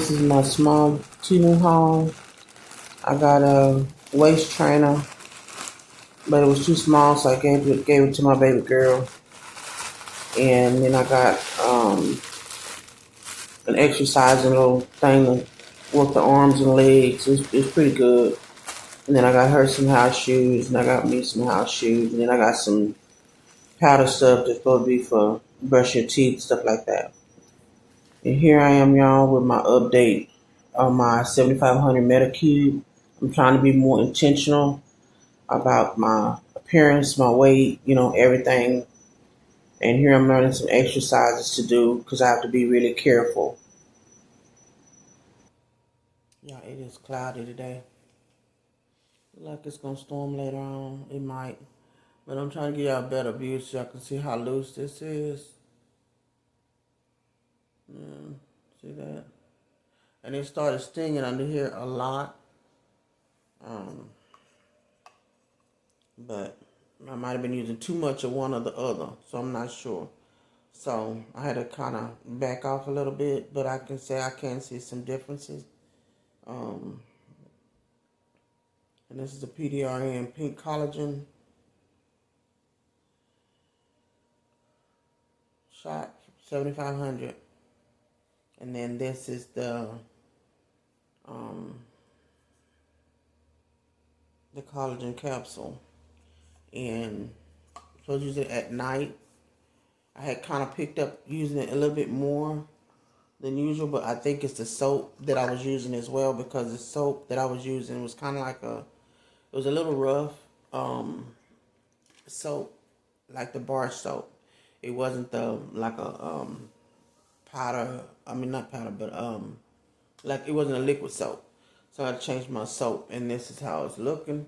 This is my small Temu haul. I got a waist trainer, but it was too small, so I gave it to my baby girl. And then I got an exercising little thing to work the arms and legs. It's pretty good. And then I got her some house shoes, and I got me some house shoes, and then I got some powder stuff that's supposed to be for brush your teeth, stuff like that. And here I am, y'all, with my update on my 7500 Medicube. I'm trying to be more intentional about my appearance, my weight, everything. And here I'm learning some exercises to do because I have to be really careful. Yeah, it is cloudy today. Look like it's going to storm later on. It might. But I'm trying to get y'all a better view so y'all can see how loose this is. See that? And it started stinging under here a lot. But I might have been using too much of one or the other, so I'm not sure. So I had to kind of back off a little bit, but I can say I can see some differences. And this is the PDRN Pink Collagen shot, 7,500. And then this is the collagen capsule. And I'm supposed to use it at night. I had kind of picked up using it a little bit more than usual, but I think it's the soap that I was using as well, because the soap that I was using was kind of like it was a little rough soap, like the bar soap. It wasn't like a powder, I mean not powder, but like it wasn't a liquid soap. So I changed my soap, and this is how it's looking.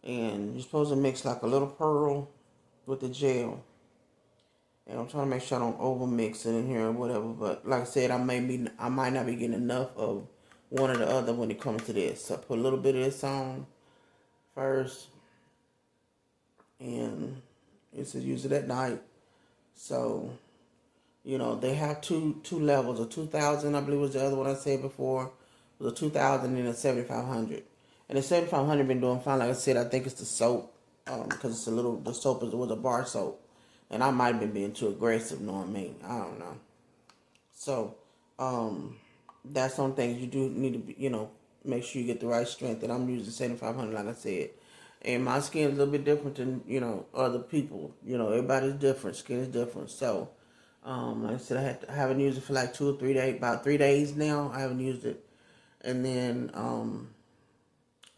And you're supposed to mix like a little pearl with the gel. And I'm trying to make sure I don't over mix it in here or whatever. But like I said, I might not be getting enough of one or the other when it comes to this. So I put a little bit of this on first. And it says use it at night. So, they have two levels. A 2,000, I believe was the other one I said before. It was a 2,000 and a 7,500. And the 7,500 been doing fine. Like I said, I think it's the soap. Because the soap was a bar soap. And I might have been being too aggressive, knowing me. I don't know. So, that's some things you do need to be, make sure you get the right strength. And I'm using 7,500, like I said. And my skin is a little bit different than, other people. Everybody's different. Skin is different. So, like I said, I haven't used it for like 2 or 3 days. About 3 days now, I haven't used it. And then,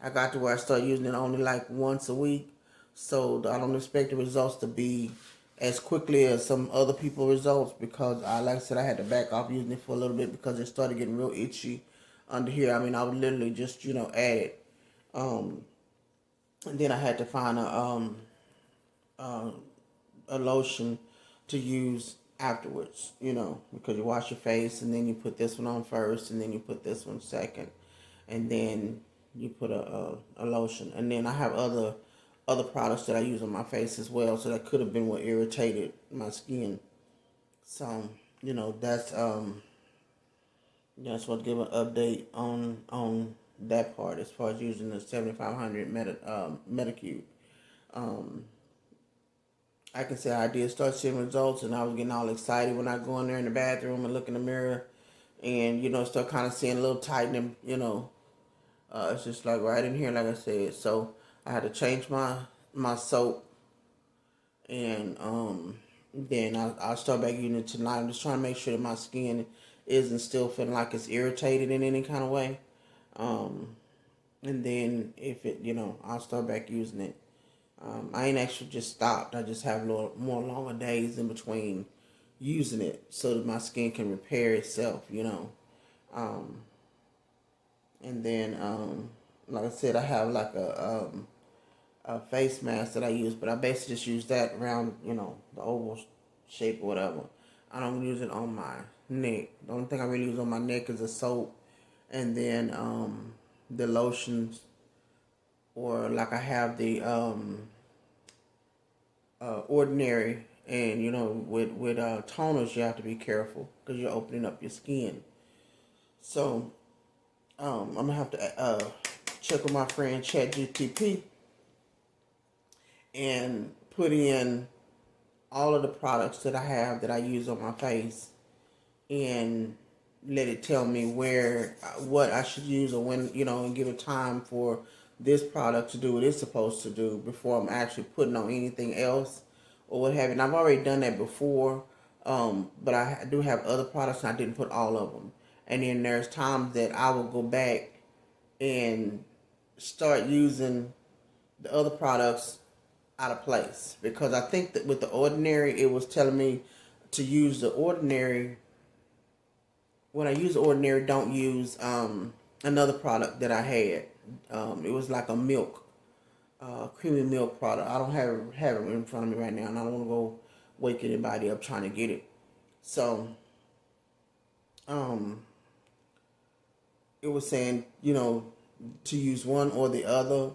I got to where I started using it only like once a week. So I don't expect the results to be as quickly as some other people results, because like I said, I had to back off using it for a little bit because it started getting real itchy under here. I mean, I would literally just, add it. And then I had to find a lotion to use afterwards, because you wash your face and then you put this one on first and then you put this one second. And then you put a lotion. And then I have other products that I use on my face as well. So that could have been what irritated my skin. So, that's what give an update on that part as far as using the 7,500 Medicube. I can say I did start seeing results, and I was getting all excited when I go in there in the bathroom and look in the mirror, and start kind of seeing a little tightening. It's just like right in here, like I said. So I had to change my soap, and then I'll start back using it tonight. I'm just trying to make sure that my skin isn't still feeling like it's irritated in any kind of way. And then if it, I'll start back using it. I ain't actually just stopped. I just have a little more longer days in between using it so that my skin can repair itself, And then, like I said, I have like a face mask that I use, but I basically just use that around, the oval shape or whatever. I don't use it on my neck. The only thing I really use on my neck is the soap, and then the lotions, or like I have the ordinary. And with toners, you have to be careful because you're opening up your skin. So I'm gonna have to check with my friend ChatGPT and put in all of the products that I have that I use on my face, and let it tell me what I should use, or when, and give it time for this product to do what it's supposed to do before I'm actually putting on anything else or what have you. And I've already done that before, but I do have other products and I didn't put all of them. And then there's times that I will go back and start using the other products out of place, because I think that with the Ordinary, it was telling me to use the Ordinary. When I use the Ordinary, don't use another product that I had. It was like a milk, creamy milk product. I don't have it in front of me right now, and I don't want to go wake anybody up trying to get it. So, it was saying, to use one or the other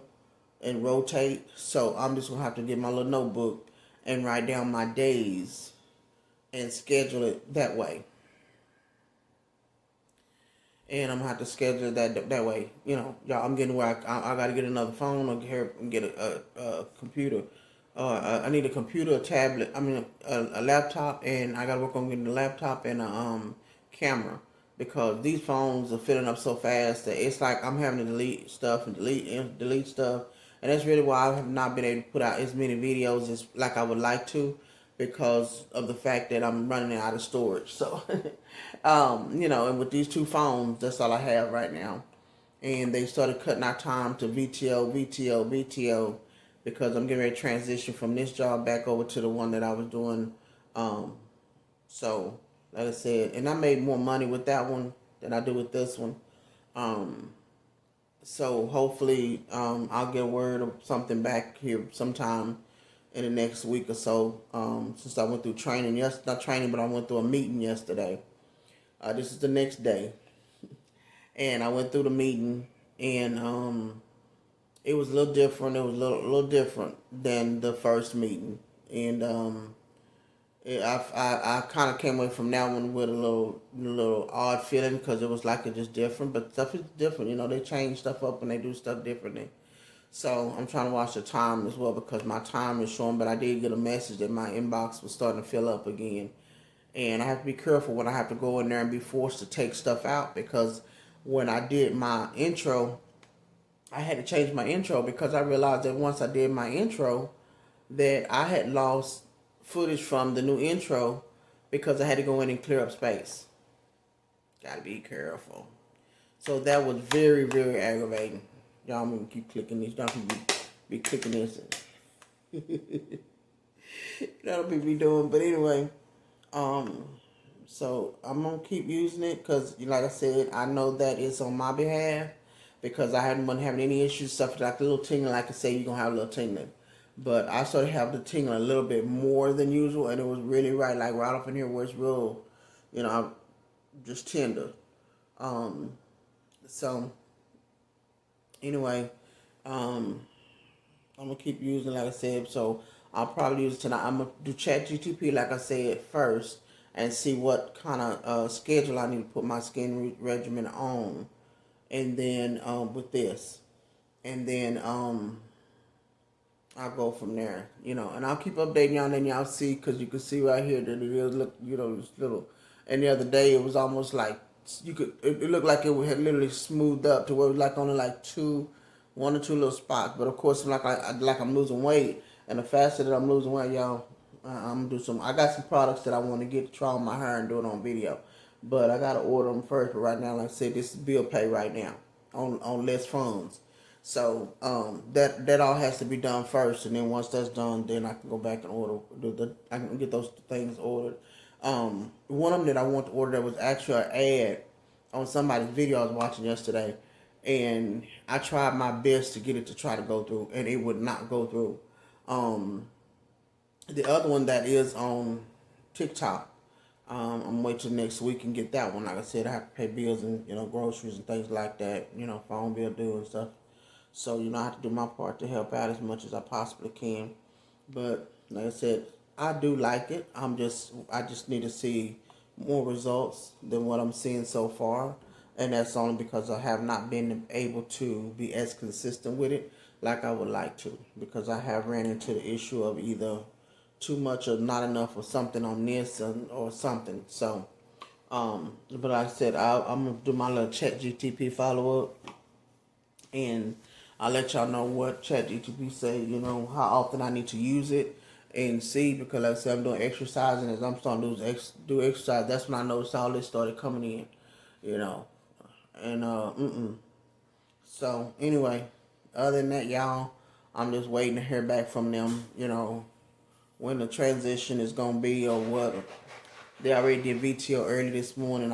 and rotate. So I'm just gonna have to get my little notebook and write down my days and schedule it that way. And I'm gonna have to schedule it that way. Y'all, I'm getting where I gotta get another phone or get a computer. I need a computer, a tablet. I mean a laptop, and I gotta work on getting a laptop and a camera, because these phones are filling up so fast that it's like I'm having to delete stuff and delete stuff, and that's really why I have not been able to put out as many videos as like I would like to, because of the fact that I'm running out of storage. So, and with these two phones, that's all I have right now. And they started cutting our time to VTO, because I'm getting ready to transition from this job back over to the one that I was doing. So, like I said, and I made more money with that one than I do with this one. So hopefully, I'll get word of something back here sometime in the next week or so. Since I went through training, not training, but I went through a meeting yesterday. This is the next day, and I went through the meeting, and it was a little different. It was a little different than the first meeting, and I kind of came away from that one with a little odd feeling, because it was like it's just different. But stuff is different, they change stuff up and they do stuff differently. So I'm trying to watch the time as well, because my time is showing. But I did get a message that my inbox was starting to fill up again, and I have to be careful when I have to go in there and be forced to take stuff out, because when I did my intro, I had to change my intro, because I realized that once I did my intro, that I had lost footage from the new intro, because I had to go in and clear up space. Gotta be careful. So that was very, very aggravating. Y'all, I'm gonna keep clicking this. Y'all can be clicking this. That'll be doing. But anyway, so I'm gonna keep using it, because, like I said, I know that it's on my behalf, because I hadn't been having any issues. Stuff like a little tingling. Like I say, you're gonna have a little tingling. But I started having the tingling a little bit more than usual, and it was really right up in here where it's real, just tender. So anyway, I'm gonna keep using, like I said. So I'll probably use it tonight. I'm gonna do ChatGPT, like I said, first, and see what kind of schedule I need to put my skin regimen on, and then with this, and then I'll go from there, and I'll keep updating y'all, and then y'all see, because you can see right here that it is it's little. And the other day it was almost like it looked like it had literally smoothed up to where it was like only like one or two little spots. But of course, like I'm losing weight, and the faster that I'm losing weight, y'all, I'm gonna do I got some products that I want to get to try on my hair and do it on video, but I gotta order them first. But right now, like I said, this is bill pay right now on less funds. So that all has to be done first, and then once that's done, then I can go back and order. I can get those things ordered. One of them that I want to order, that was actually an ad on somebody's video I was watching yesterday, and I tried my best to get it to try to go through, and it would not go through. The other one that is on TikTok, I'm waiting till next week and get that one. Like I said, I have to pay bills and groceries and things like that. Phone bill due and stuff. So, I have to do my part to help out as much as I possibly can. But like I said, I do like it. I just need to see more results than what I'm seeing so far. And that's only because I have not been able to be as consistent with it like I would like to, because I have ran into the issue of either too much or not enough or something on this or something. So, but like I said, I'm gonna do my little ChatGTP follow up, and I'll let y'all know what ChatGTP say. You know how often I need to use it, and see, because like I said, I'm doing exercise, and as I'm starting to do exercise, that's when I noticed all this started coming in. You know, and So anyway, other than that, y'all, I'm just waiting to hear back from them. You know, when the transition is gonna be or what. They already did VTO early this morning.